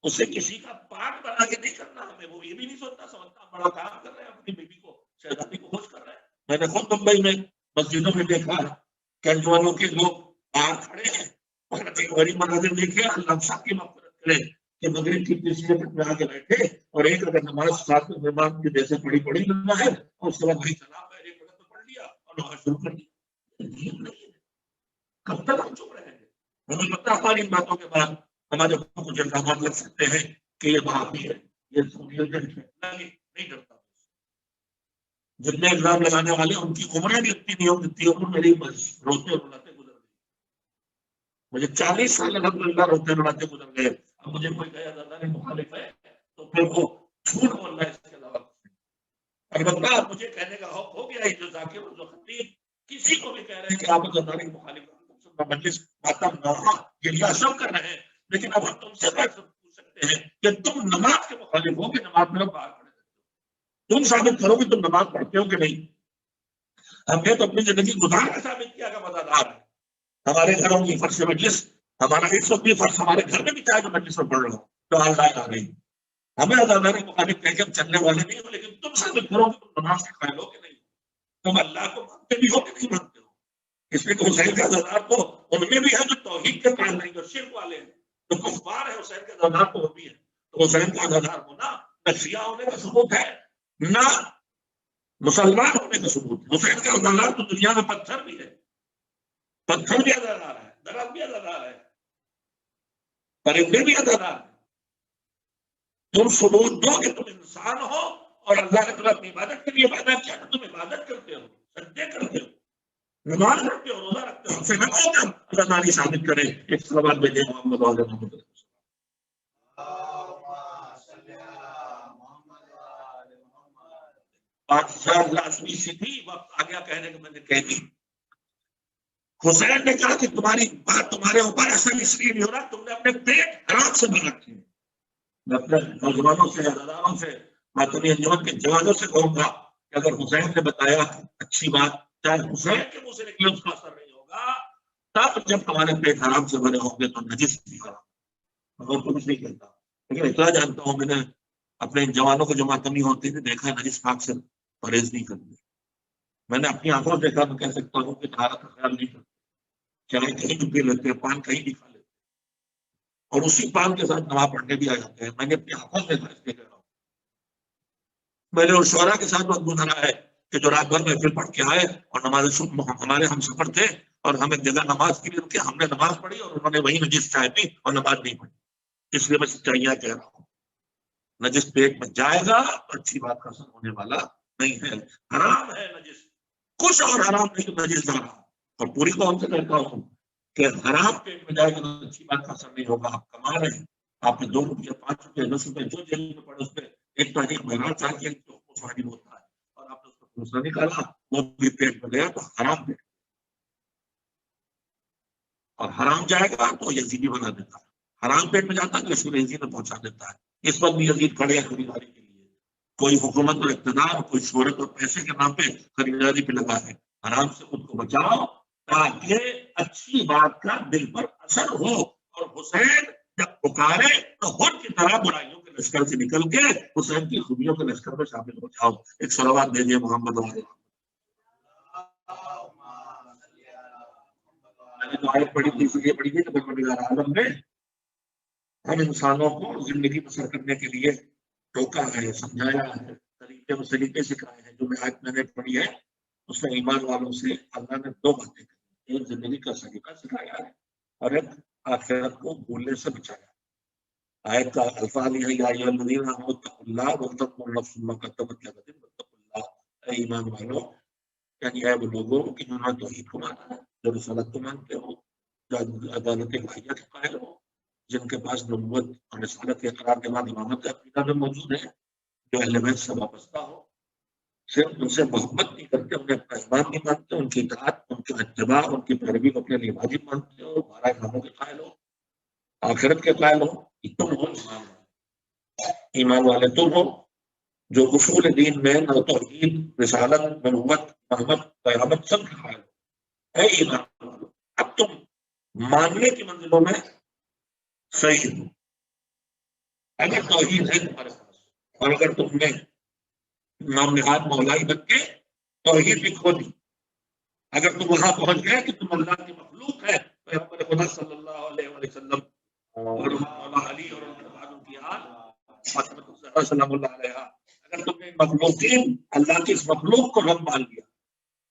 اسے کسی کا پارٹ بنا کے نہیں کرنا، ہمیں وہ یہ بھی نہیں سمجھتا بڑا کام کر رہے ہیں، اپنی بیٹی کو شہزادی کو خوش کر رہے ہیں، میں نے خود ممبئی میں مسجدوں میں دیکھا کہ نوجوانوں کے لوگ باہر کھڑے ہیں اور غریب مناظر دیکھے، اللہ صاحب کی مغفرت کرے کہ مغرب کی تیسری رکعت میں آ کے بیٹھے اور ایک اگر نماز ساتھ میں امام کی جیسے پڑھی لگا ہے اور اس کے بعد بھائی سلام ہے ایک رکعت پڑھ لیا اور نماز شروع کر دی، کب تک ہم چپ رہیں گے؟ ہمیں پتہ ہماری باتوں کے بعد ہمارے کچھ الزامات لگ سکتے ہیں کہ یہ بھابی ہے، یہ سہولیت ہے، نہیں ڈرتا، جتنے الزام لگانے والے ان کی عمریں بھی اتنی نہیں ہو جتنی عمر میری روتے اور رلاتے گزر گئی، مجھے 40 سال الحمدللہ روتے رلاتے گزر گئے، اب مجھے کوئی کہا آزاداری مخالف ہے تو پھر وہ جھوٹ بول رہا ہے، اس کے علاوہ البتہ مجھے کہنے کا حق ہو گیا ہے جو ذاکر اور جو خطیب کسی کو بھی کہہ رہے ہیں کہ آپ آزاداری مخالف مجلس ماتم نوحہ یہ سب کر رہے ہیں، لیکن اب ہم تم سے پوچھ سکتے ہیں کہ تم نماز کے مخالف ہو کہ نماز میں باہر پڑے تم ثابت کرو کہ تم نماز پڑھتے ہو کہ نہیں، ہم نے تو اپنی زندگی گزار کے ثابت کیا کہ مزادار ہے، ہمارے گھروں کی فرش مجلس ہمارا 120 فرش ہمارے گھر میں بھی چاہے جو مجلس میں پڑھ رہا ہوں تو آزاد آ گئی، ہمیں آزاداری مخالف کہہ کے ہم چلنے والے نہیں ہو، لیکن تم ثابت کرو کہ تم نماز کے قائل ہو کہ نہیں، تم اللہ کو مانتے بھی ہو کہ نہیں مانتے ہو، اس لیے کہ حسین کے عزادار تو ان میں بھی ہے جو توحید کے قائل نہیں، جو شرک والے ہیں، جو کفار ہے، حسین کے عزادار تو وہ بھی ہے، تو حسین کا عزادار ہونا نہ شیعہ ہونے کا ثبوت ہے نہ مسلمان ہونے کا ثبوت ہے، حسین کا عزادار تو دنیا میں پتھر بھی ہے، پتھر بھی عزادار ہے، درخت بھی عزادار ہے، پرندے بھی عزادار ہیں، تم ثبوت دو کہ تم انسان ہو اور اللہ نے تمہیں اپنی عبادت کے لیے پیدا کیا کہ تم عبادت کرتے ہو، سجدے کرتے ہو، نماز رکھتے ہو، روزہ رکھتے ہو، ہم سے نہ کہو کہ ہم آزاداری ثابت کریں، ایک سوال بھیجے محمد وعلیہ محمد بادشاہ لازمی سی تھی، وقت آ گیا کہنے کہ میں نے کہہ دی، حسین نے کہا کہ تمہاری بات تمہارے اوپر اثر اس لیے نہیں ہو رہا، تم نے اپنے پیٹ حرام سے بھر رکھے، میں اپنے نوجوانوں سے عزاداروں سے ماتمی انجمن کے جوانوں سے کہوں گا کہ اگر حسین نے بتایا اچھی بات، چاہے حسین کے منہ سے نکلے اس کا اثر نہیں ہوگا، تب جب ہمارے پیٹ حرام سے بھرے ہوں گے تو نجس بھی حرام، اور کچھ نہیں کہتا، لیکن اتنا جانتا ہوں میں نے اپنے جوانوں کو جو ماتمی ہوتی تھی دیکھا نجس پاک سے پرہیز نہیں کرتے، میں نے اپنی آنکھوں سے دیکھا، میں کہہ سکتا ہوں کہ طہارت کا خیال نہیں کرتے، چائے کہیں بھی پی لیتے، پان کہیں بھی کھا لیتے، اور اسی پان کے ساتھ نماز پڑھنے بھی آ جاتے ہیں. میں نے اپنی آنکھوں سے دیکھا، اس لیے کہہ رہا ہوں. میں نے اس شعرا کے ساتھ وقت گزارا ہے کہ جو رات بھر محفل پڑھ کے آئے اور نماز صبح ہمارے ہم سفر تھے اور ہم ایک جگہ نماز کے لیے رکے، ہم نے نماز پڑھی اور انہوں نے وہی نجس چائے پی اور نماز نہیں پڑھی. اس لیے میں سچائیاں کہہ رہا ہوں. نجس پیٹ میں جائے گا تو اچھی بات کا اثر ہونے والا نہیں ہے. حرام ہے نجس، کچھ اور حرام نہیں نجس جا رہا. اور پوری قوم سے کہتا ہوں کہ حرام پیٹ میں جائے گا تو اچھی بات کا اثر نہیں ہوگا. آپ کما رہے ہیں، آپ نے 2 روپیہ 5 روپیہ 10 روپئے جو جیل میں پڑے اس پہ ایک تاریخ بہرحال چاہیے فائدہ ہوتا ہے اور آپ نے اس کو دوسرا نکالا، وہ بھی پیٹ میں گیا تو حرام پیٹ. اور حرام جائے گا تو یزیدی بنا دیتا ہے. حرام پیٹ میں جاتا ہے تو اس کو یزید میں پہنچا دیتا ہے. اس وقت بھی یزید کھڑے ہیں خریداری کے لیے. کوئی حکومت اور اقتدار، کوئی شہرت اور پیسے کے نام پہ خریداری پہ لگا ہے. حرام سے خود کو بچاؤ تاکہ اچھی بات کا دل پر اثر ہو. اور حسین جب پکارے تو خود کی طرح برائیوں کے لشکر سے نکل کے حسین کی خوبیوں کے لشکر میں شامل ہو جاؤ. ایک صلوات بھیجیے محمد والے. میں نے جو آیت پڑھی تھی اس لیے پڑھی تھی کہ پروردگار عالم نے ہم انسانوں کو زندگی بسر کرنے کے لیے ٹوکا ہے، سمجھایا ہے، طریقے سکھائے ہیں. جو میں نے پڑھی ہے اس میں ایمان والوں سے اللہ نے 2 باتیں کہی. ایک زندگی کا سلیقہ سکھایا ہے اور ایک آخرت کو بھولنے سے بچایا. آیت کا الفاظ یہ ہے یا ایھا الذین آمنوا اتقوا اللہ ولتنظر نفس ما قدمت لغد واتقوا اللہ. اے ایمان والو، یعنی ہے وہ لوگوں کہ جنہوں نے توحید کو مانا ہے، جو رسالت کو مانتے ہو، جو عدالت الہیہ کے قائل ہو، جن کے پاس نبوت اور رسالت کے اقرار کے بعد امامت عقیدہ میں موجود ہے، جو اہل بیت سے وابستہ ہو، صرف ان سے محبت نہیں کرتے، انہیں اپنا امام نہیں مانتے، ان کی اطاعت، ان کا اتباع، ان کی پیروی کو اپنے لیے واجب مانتے ہو، 12 اماموں کے قائل ہو، آخرت کے قائل ہو. تم ہو ایمان والے. تم ہو جو اصول دین میں نہ توحید، رسالت، نبوت، محمد، قیامت سب کے قائل ہو. اے ایمان والو، اب تم ماننے کی منزلوں میں صحیح ہو. اگر توحید ہے تمہارے پاس اور اگر تم نے نام نہاد مولائی بن کے توحید بھی کھو دی، اگر تم وہاں پہنچ گئے کہ تم اللہ کی مخلوق ہے، پیغمبر خدا صلی اللہ علیہ وسلم اور مولا علی اور ان کے بعد ان کی آل فاطمہ الزہرا سلام اللہ علیہا، اگر تم نے مخلوقین اللہ کی اس مخلوق کو رب مان لیا،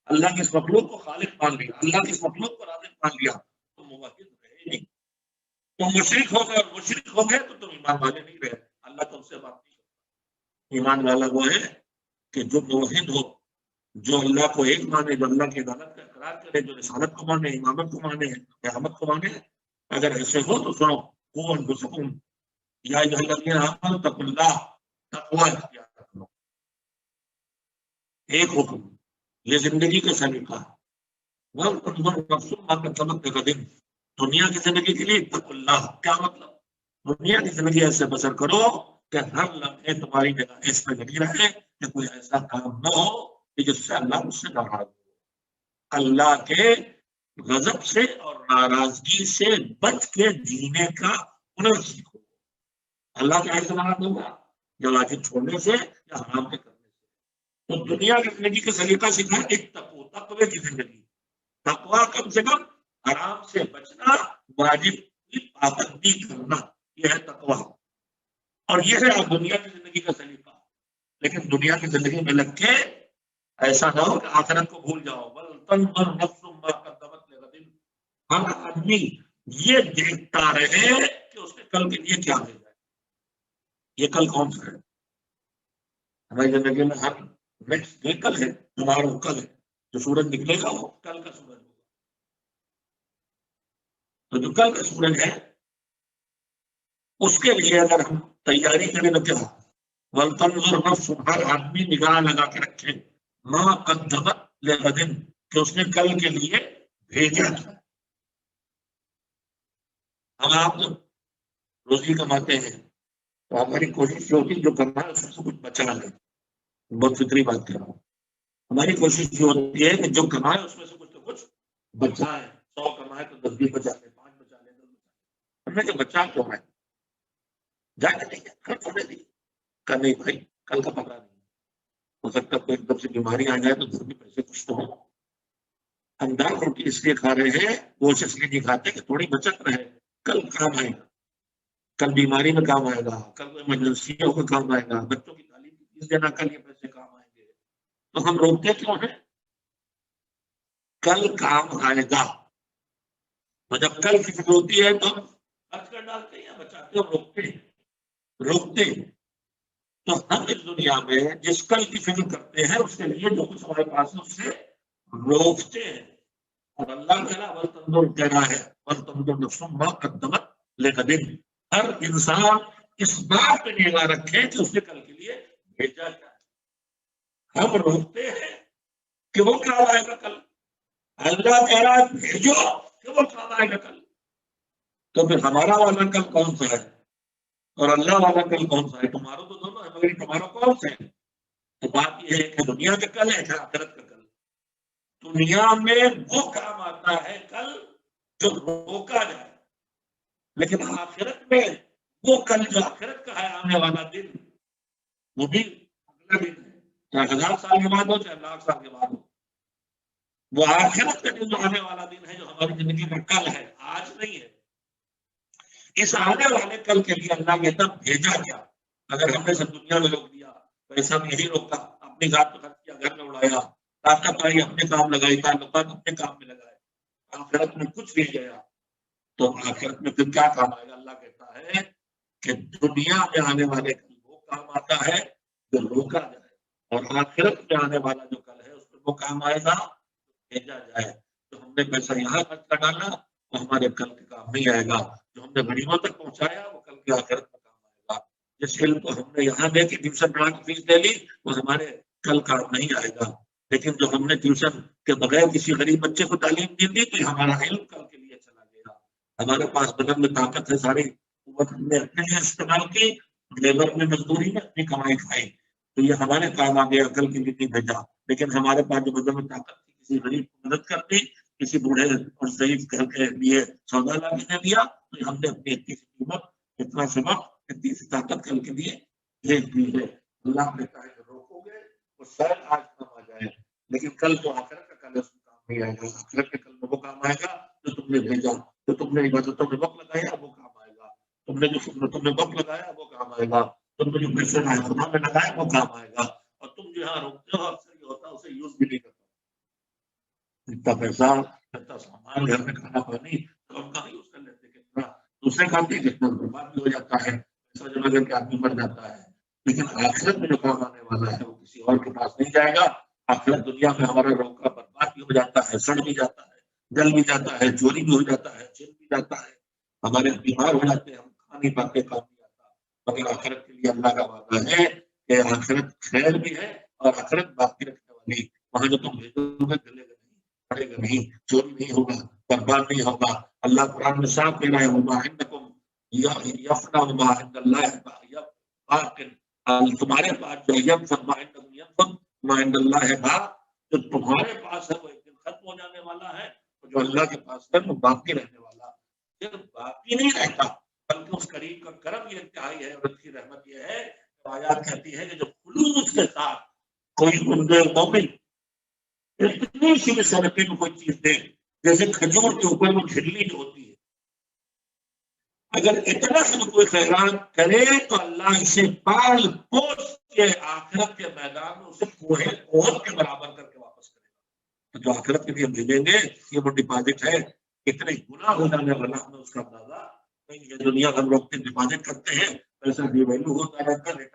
اللہ کی اس مخلوق کو خالق مان لیا، اللہ کی اس مخلوق کو رازق مان لیا، تو موحد رہے نہیں. تم مشرک ہو گئے اور مشرک ہو گئے تو تم ایمان والے نہیں رہے. اللہ تم سے بات نہیں کرتا. ایمان والا وہ ہے کہ جو موحد ہو، جو اللہ کو ایک مانے، جو اللہ کی عدالت کا اقرار کرے، جو رسالت کو مانے، امامت کو مانے، قیامت کو مانے. اگر ایسے ہو تو سنو قوا انفسکم یا ایھا الذین آمنوا اتقوا اللہ، تقویٰ اختیار کرو. ایک حکم، یہ زندگی کا سلیقہ ہے. وَلْتَنظُرْ نَفْسٌ مَا قَدَّمَتْ لِغَدٍ. دنیا کی زندگی کے لیے اتقوا اللہ. کیا مطلب؟ دنیا کی زندگی ایسے بسر کرو کہ ہر لمحے تمہاری نگاہ اس پہ لگی رہے کہ کوئی ایسا کام نہ ہو کہ جس سے اللہ مجھ سے ناراض ہو. اللہ کے غضب سے اور ناراضگی سے بچ کے جینے کا ہنر سیکھو. اللہ کے ایسے ناراض ہوگا یا واجب چھوڑنے سے یا حرام کے کرنے سے. تو دنیا کی زندگی کا سلیقہ سکھا ایک تقوی کی زندگی. تقویٰ کم سے کم حرام سے بچنا، واجب کی پابندی کرنا، یہ ہے تقویٰ. اور یہ ہے دنیا کی زندگی کا سلیقہ. لیکن دنیا کی زندگی میں لگ کے ایسا نہ ہو کہ آخرت کو بھول جاؤ. وَلْتَنظُرْ نَفْسٌ مَا قَدَّمَتْ لِغَدٍ. ہر آدمی یہ دیکھتا رہے کہ اس نے کل کے لیے کیا بھیجا ہے. یہ کل کون سا ہے؟ ہماری زندگی میں ہر نیکسٹ ڈے کل ہے، تمہارا کل ہے. جو سورج نکلے گا وہ کل کا سورج ہوگا. تو جو کل کا سورج ہے اس کے لیے اگر ہم تیاری کریں تو کیا؟ وَلْتَنظُرْ نَفْسٌ. ہر آدمی نگاہ لگا کے رکھے مَا قَدَّمَتْ لِغَدٍ، کہ اس نے کل کے لیے بھیجا تھا. ہم آپ روزی کماتے ہیں تو ہماری کوشش یہ ہوتی ہے جو کرنا ہے اس میں سے کچھ بچا لیں. بہت فطری بات کر رہا ہوں. ہماری کوشش یہ ہوتی ہے کہ جو کمائے اس میں سے کچھ تو کچھ بچائے. 100 کمائے تو 10 بھی بچا لے، 5 بچا لے، 10 بچا لے. ہم نے کہ بچا کیوں ہے؟ جا کے نہیں کل چھوڑے دی کہ نہیں بھائی کل کا پکڑا نہیں. ہو سکتا ہے کوئی ایک دم سے بیماری آ جائے تو گھر میں پیسے کچھ تو ہو. ہم دال روٹی اس لیے کھا رہے ہیں، گوشت اس لیے نہیں کھاتے کہ تھوڑی بچت رہے، کل کام آئے گا. کل بیماری میں کام آئے گا، کل کوئی ایمرجنسیوں کا کام آئے گا، بچوں کی تعلیم کی فیس دینا، کل یہ پیسے کام آئیں گے. تو ہم روکتے کیوں ہیں؟ کل کام آئے گا. اور جب کل کی فکر ہوتی ہے تو ہم خرچ کر ڈالتے ہیں، بچاتے اور روکتے. تو ہم اس دنیا میں جس کل کی فکر کرتے ہیں اس کے لیے جو کچھ ہمارے پاس ہے اس سے روکتے ہیں. اور اللہ تعالیٰ ورتندر کہہ رہا ہے ورتندر نفسم ما قدمت لغد. ہر انسان اس بات پہ نگاہ رکھے کہ اس نے کل کے لیے بھیجا کیا ہے. ہم روکتے ہیں کہ وہ کام آئے گا کل. اللہ کہہ رہا ہے بھیجو کہ وہ کام آئے گا کل. تو پھر ہمارا والا کل کون سا ہے اور اللہ والا کل کون سا ہے؟ تمہارا تو دونوں ہے مگر تمہارا کون سا ہے؟ تو بات یہ ہے کہ دنیا کا کل ہے کہ آخرت کا کل. دنیا میں وہ کام آتا ہے کل جو روکا جائے، لیکن آخرت میں وہ کل جو آخرت کا ہے آنے والا دن وہ بھی اگلا دن ہے، چاہے 1000 سال کے بعد ہو چاہے 1,00,000 سال کے بعد ہو. وہ آخرت کا دن جو آنے والا دن ہے جو ہماری زندگی میں کل ہے، آج نہیں ہے. اس آنے والے کل کے لیے اللہ کہتا بھیجا کیا. اگر ہم نے سب دنیا میں روک دیا، پیسہ بھی یہی روکا، اپنی ذات پہ خرچ کیا، گھر میں اڑایا، طاقت آئی اپنے کام لگائی، تعلقات اپنے کام میں لگائے، آخرت میں کچھ نہیں گیا. تو آخرت میں پھر کیا کام آئے گا؟ اللہ کہتا ہے کہ دنیا میں آنے والے کل وہ کام آتا ہے جو روکا جائے، اور آخرت میں آنے والا جو کل ہے اس میں وہ کام آئے گا بھیجا جائے. تو ہم نے پیسہ یہاں خرچ کر ڈالا وہ ہمارے کل کے کام نہیں آئے گا. جو ہم نے غریبوں تک پہنچایا وہ کل کی آخرت میں کام آئے گا. جس علم کو ہم نے یہاں دے کے ٹیوشن پڑھا کے فیس لے لی وہ ہمارے کل کام نہیں آئے گا. لیکن جو ہم نے ٹیوشن کے بغیر کسی غریب بچے کو تعلیم دی تھی تو ہمارا علم کل کے لیے چلا گیا. ہمارے پاس بدن میں طاقت ہے، ساری قوت ہم نے اپنے لیے استعمال کی، لیبر میں مزدوری میں اپنی کمائی کھائی، تو یہ ہمارے کام آ گیا، کل کے لیے نہیں بھیجا. لیکن ہمارے پاس جو بدن میں طاقت تھی کسی غریب کی مدد کرتی، کسی بوڑھے اور ضعیف گھر کے لیے سودا لا کے دیا، تو ہم نے اپنی اتنی سی قیمت، اتنا سبق، اتنی سی طاقت کل کے لیے بھیج دی ہے. اللہ کہتا ہے کہ روکو گے وہ شاید آج کام آ جائے، لیکن کل تو آخرت کا کل اس میں کام نہیں آئے گا. آخرت کے کل میں وہ کام آئے گا جو تم نے بھیجا، جو تم نے عبادتوں میں وقت لگایا وہ کام آئے گا. تم نے وقت لگایا وہ کام آئے گا. تم نے جو پیسے خدا میں لگایا وہ کام آئے گا. اور تم جو یہاں روکتے ہو اکثر یہ ہوتا ہے اسے یوز بھی نہیں کرتا. اتنا پیسہ، اتنا سامان، گھر میں کھانا پانی تو ہم کہاں یوز کر لیتے، کتنا دوسرے کھاتے کتنا برباد بھی ہو جاتا ہے، پیسہ جمع کر کے آدمی مر جاتا ہے. لیکن آخرت میں جو کام آنے والا ہے وہ کسی اور کے پاس نہیں جائے گا. آخرت دنیا میں ہمارا روکا برباد بھی ہو جاتا ہے، سڑ بھی جاتا ہے، جل بھی جاتا ہے، چوری بھی ہو جاتا ہے، چھین بھی جاتا ہے، ہمارے بیمار ہو جاتے ہیں، ہم کھا نہیں پاتے، کام نہیں آتا. مگر آخرت کے لیے اللہ کا وعدہ ہے کہ آخرت خیر بھی ہے اور آخرت باقی رکھنے والی. وہاں جو تم بھیجو گے گلے گا نہیں، پڑے گا نہیں، چوری نہیں ہوگا، برباد نہیں ہوگا. اللہ قرآن میں صاف کہہ رہا ہے وما عندکم یفنا وما عند اللہ تمہارے پاس جو یفنا وما عند اللہ باق، جو تمہارے پاس ہے وہ ایک دن ختم ہو جانے والا ہے، اور جو اللہ کے پاس ہے وہ باقی رہنے والا ہے. صرف باقی نہیں رہتا بلکہ اس کریم کا کرم یہ انتہائی ہے اور اس کی رحمت یہ ہے. آیات کہتی ہے کہ جو خلوص کے ساتھ کوئی مومن اتنی سی بھی صدقے میں کوئی چیز دے، جیسے کھجور کے اوپر وہ جھلی جو ہوتی ہے، اگر اتنا سے کوئی خیرات کرے تو اللہ اسے پال پوش کے آخرت کے میدان میں اسے کوہ عہد کے برابر کر کے واپس کرے گا. جو آخرت کے لیے بھیجیں گے یہ وہ ڈپازٹ ہے، کتنے گنا ہو جانے والا ہمیں اس کا اندازہ نہیں ہے. دنیا ہم لوگ ڈپازٹ کرتے ہیں، پیسہ ڈی ویلو ہوتا رہتا ہے،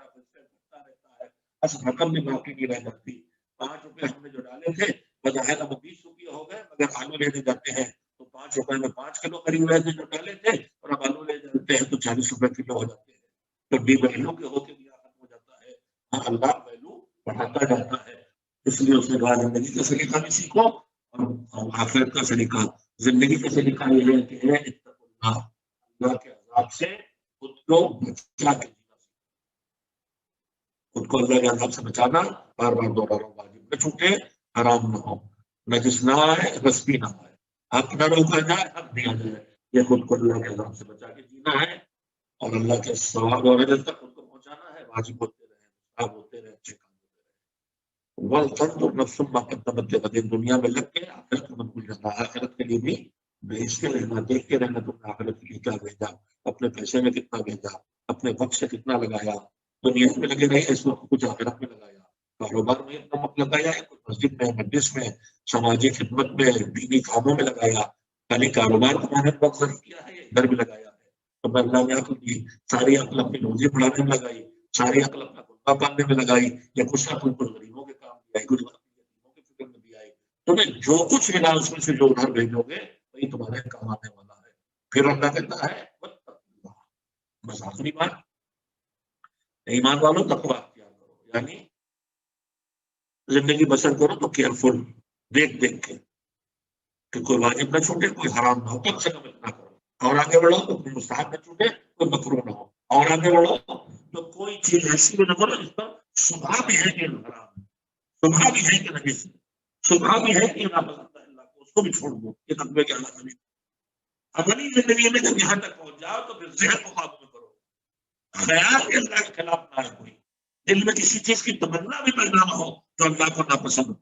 اصل رقم بھی باقی نہیں رہ سکتی. 5 روپے ہم نے جو ڈالے تھے بظاہر اب 20 روپے ہو گئے، مگر آلو لینے جاتے ہیں تو 5 روپے میں 5 کلو خرید رہے تھے جو ڈالے تھے، اور اب آلو لے جاتے ہیں تو 40 روپے کلو ہو جاتے ہیں. تو ڈی ویلو کے ہو کے بھی ختم ہو جاتا ہے. ہاں اللہ ویلو بڑھاتا جاتا ہے. اس لیے اس نے کہا زندگی کا سلیقہ بھی سیکھو اور آخرت کا سلیقہ. زندگی کا سلیقہ یہ ہے کہ اللہ کے عذاب سے خود کو بچا کے خود کو اللہ کے عذاب سے بچانا، بار بار دوبارہ واجب نہ چھوٹے، حرام نہ ہو، نجس نہ آئے، رسمی نہ آئے، حق نہ روکا جائے، حق نہیں آ جائے. یہ خود کو اللہ کے عذاب سے بچا کے جینا ہے اور اللہ کے ثواب اور اجر تک خود کو پہنچانا ہے. واجب ہوتے رہے، مستحب ہوتے رہے، اچھے کام ہوتے رہے. وَلْتَنْظُرْ نَفْسٌ مَا قَدَّمَتْ لِغَدٍ. دنیا میں لگ کے آخرت میں بھول جاتا ہے، آخرت کے لیے بھی بھیجتے رہنا، دیکھتے رہنا تم نے آخرت کے لیے کیا بھیجا، اپنے پیسے میں کتنا بھیجا، اپنے وقت سے کتنا لگایا، دنیا میں لگے رہے اس وقت کچھ آخرت میں لگایا، کاروبار میں اپنا وقت لگایا ہے، کچھ مسجد میں، مجلس میں، سماجی خدمت میں، دینی کاموں میں لگایا، خالی کاروبار کمانے میں وقت ضرور کیا ہے، ادھر بھی لگایا ہے، تو اللہ نے عقل دی، ساری عقل اپنی روزی بڑھانے میں لگائی، ساری عقل اپنا کنبا پالنے میں لگائی، یا کچھ نہ کچھ غریبوں کے کام دیا ہے، کچھ یتیموں کے فکر میں دیا ہے، تمہیں جو کچھ ملا اس میں سے جو ادھر بھیجو گے وہی تمہارے کام آنے والا ہے۔ پھر اللہ کہتا ہے واتقوا اللہ، بس آخری بات، ایمان والوں تقویٰ اختیار کرو، یعنی زندگی بسر کرو تو کیئرفل، دیکھ دیکھ کے کہ کوئی واجب نہ چھوٹے، کوئی حرام نہ ہو، کم سے کم اتنا کرو، اور آگے بڑھو تو کوئی مستحب نہ چھوٹے، کوئی مکروہ نہ ہو، اور آگے بڑھو تو کوئی چیز ایسی بھی نہ کرو جس پر شبہ بھی ہے کہ حرام ہے، شبہ بھی ہے کہ نجس ہے، شبہ بھی ہے کہ ناپسند ہے اللہ کو، اس کو بھی چھوڑ دو، یہ تقوی کے علاوہ نہیں۔ عملی زندگی میں جب یہاں تک پہنچ جاؤ تو پھر ذہن کو قابو میں کرو، خیال کے اللہ کے خلاف نہ ہے کوئی، دل میں کسی چیز کی تمنا بھی پیدا نہ ہو جو اللہ کو ناپسند ہو،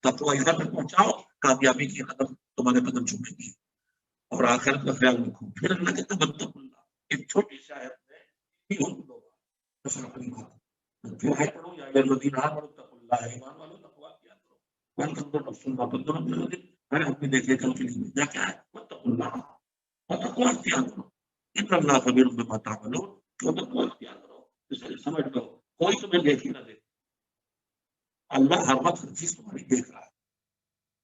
تقویٰ یہاں تک پہنچاؤ، کامیابی کی قدم تمہارے قدم چومیں گی، اور آخرت کا خیال رکھو۔ پھر اللہ کہتا ہے واتقوا اللہ، ایک چھوٹی سی آیت میں یہ دو بس اپنی بات پھر ہے پڑھو، یا الذین آمنوا اتقوا اللہ، ایمان والو تقویٰ کیا کرو، ولتنظر نفس ما قدمت لغد، ہر آدمی دیکھے کل کے لیے بھیجا کیا ہے، واتقوا اللہ، وتقویٰ اختیار کرو، ان اللہ خبیر بما تعملون، تو تقویٰ اختیار کرو، اسے سمجھ لو کوئی تمہیں دیکھ ہی نہ دیکھ، اللہ ہر وقت ہر چیز تمہاری دیکھ رہا ہے،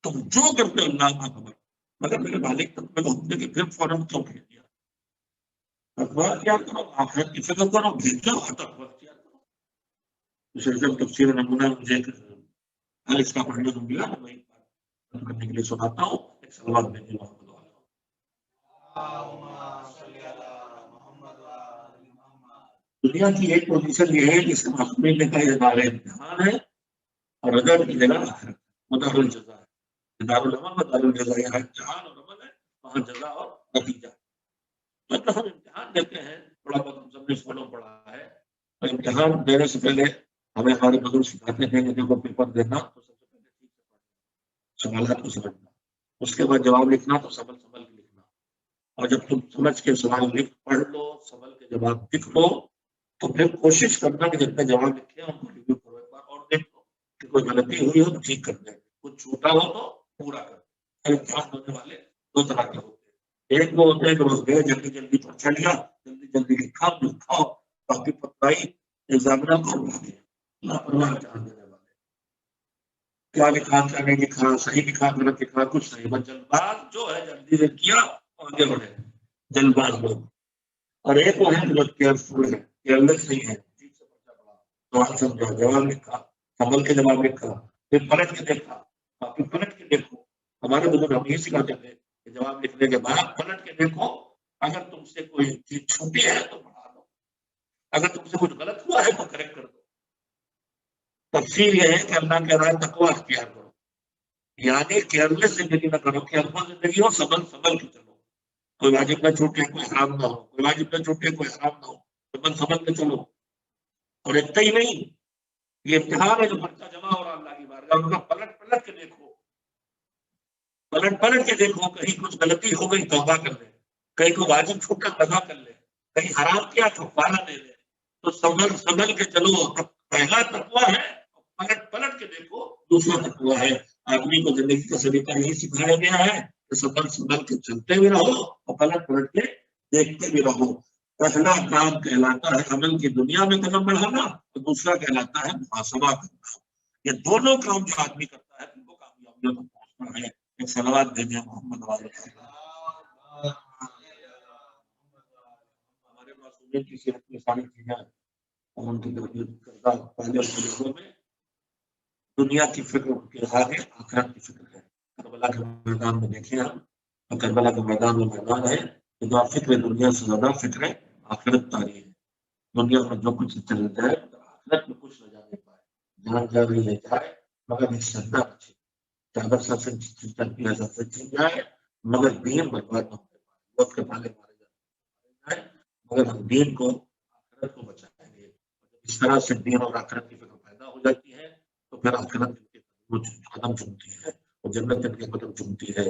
تم جو کرتے ہو اللہ کا خبر، مگر میرے مالک تک میں گھومنے کے پھر فوراً کیوں بھیج دیا، تقویٰ اختیار کرو، آخرت کی فکر کرو، بھیجو اور تقویٰ اختیار کرو۔ مسلسل تفسیر نمونہ مجھے اس کا پڑھنے کو ملا، میں ایک بار کرنے کے لیے سناتا ہوں، ایک سلوات بھیجیے محمد والا۔ دنیا کی ایک پوزیشن یہ ہے جس کا معصومیت کا ادارہ امتحان ہے، اور رجا کی جگہ آخرت مدار الجزا ہے، دار العمل و دار الجزا، یہاں امتحان اور عمل ہے، وہاں جزا اور نتیجہ۔ مطلب ہم امتحان دیتے ہیں، تھوڑا بہت ہم سب نے اسکولوں میں پڑھا ہے، اور امتحان دینے سے پہلے ہمیں ہمارے بزرگ سکھاتے تھے کہ دیکھو پیپر دینا تو سب سے پہلے ٹھیک سے پڑھنا، سوالات کو سمجھنا، اس کے بعد جواب لکھنا تو سنبھل سنبھل کے لکھنا، اور جب تم سمجھ کے سوال لکھ پڑھ لو، سنبھل کے جواب لکھ لو، تو پھر کوشش کرنا کہ جتنے جواب لکھے ان کو ریویو کرو ایک بار، اور دیکھ لو کہ کوئی غلطی ہوئی ہو تو ٹھیک کر دیں، کچھ چھوٹا ہو تو پورا کر دیں۔ امتحان ہونے والے دو طرح کے ہوتے ہیں، ایک وہ ہوتے ہیں کہ بس گئے جلدی جلدی پڑھ لیا، جلدی جلدی لکھا لکھا، باقی پتائی ایگزامنر کو لاپرواہ امتحان دینے والے، کیا لکھا کیا نہیں لکھا، صحیح لکھا غلط لکھا کچھ نہیں، بس جلد باز جو ہے جلدی سے کیا اور آگے بڑھے، جلد باز لوگ۔ اور ایک وہ ہے جو کیئرفل ہے، کیئرلیس نہیں ہے، ٹھیک سے پڑھا پڑا، سوال سمجھا، جواب لکھا، سنبھل کے جواب لکھا، پھر پلٹ کے دیکھا، پھر پلٹ کے دیکھو۔ ہمارے بزرگ ہم یہ سکھاتے تھے کہ جواب لکھنے کے بعد پلٹ کے دیکھو، اگر تم سے کوئی چیز چھوٹی ہے تو بڑھا دو، اگر تم سے کچھ غلط ہوا ہے تو کریکٹ کر دو۔ تفسیر یہ ہے کہ اللہ کہہ رہا ہے تقویٰ اختیار کرو، یعنی کیئرلیس زندگی نہ کرو، کیئرفل زندگی ہو، سنبھل سنبھل کے چلو، کوئی واجب نہ چھوٹے، کوئی حرام نہ ہو، کوئی واجب نہ چھوٹے، کوئی حرام نہ ہو، سنبھل سنبھل کے چلو۔ اور اتنا ہی نہیں، یہ امتحان ہے جو پرچہ جمع ہو رہا اللہ کی بارگاہ میں، پلٹ پلٹ کے دیکھو، پلٹ پلٹ کے دیکھو، کہیں کچھ غلطی ہو گئی توبہ کر لے، کہیں کو واجب چھوٹا قضا کر لے، کہیں حرام کیا چھپانا دے دے، تو سنبھل سنبھل کے چلو، پہلا تقویٰ ہے، پلٹ پلٹ کے دیکھو دوسرا تقویٰ ہے۔ آدمی کو زندگی کا سلیقہ یہی سکھایا گیا ہے کہ سنبھل سنبھل کے چلتے بھی رہو اور پلٹ پلٹ کے دیکھتے بھی رہو۔ پہلا کام کہلاتا ہے عمل کی دنیا میں قدم بڑھانا، اور دوسرا کہلاتا ہے محاسبہ کرنا۔ یہ دونوں کام جو آدمی کرتا ہے وہ کامیابیوں تک پہنچنا ہے۔ ایک صلوات بھیجیں محمد والے۔ ہمارے معصومیت کی صحت میں ساری چیزیں اور ان کی تربیت کردہ پہلے بزرگوں میں دنیا کی فکر کے آگے آخرت کی فکر ہے۔ کربلا کے میدان میں دیکھیں ہم، اور کربلا کے میدان میں میدان ہے جو فکر دنیا سے زیادہ فکر آخرت تاریخ ہے۔ دنیا میں جو کچھ چل جائے آخرت میں کچھ نہ جانے پائے، جان جا رہی ہے جائے مگر ایک شدہ اچھی، چادر سب سے چلتی ہے سب سے چھن جائے مگر دین برباد نہ ہونے پائے، وقت کے پالے مارے جائے مگر ہم دین کو آخرت کو بچائیں گے۔ اس طرح سے دین اور آخرت کی فکر پیدا ہو جاتی ہے تو پھر آخرت کے قدم چنتی ہے اور جنت کے قدم چنتی ہے۔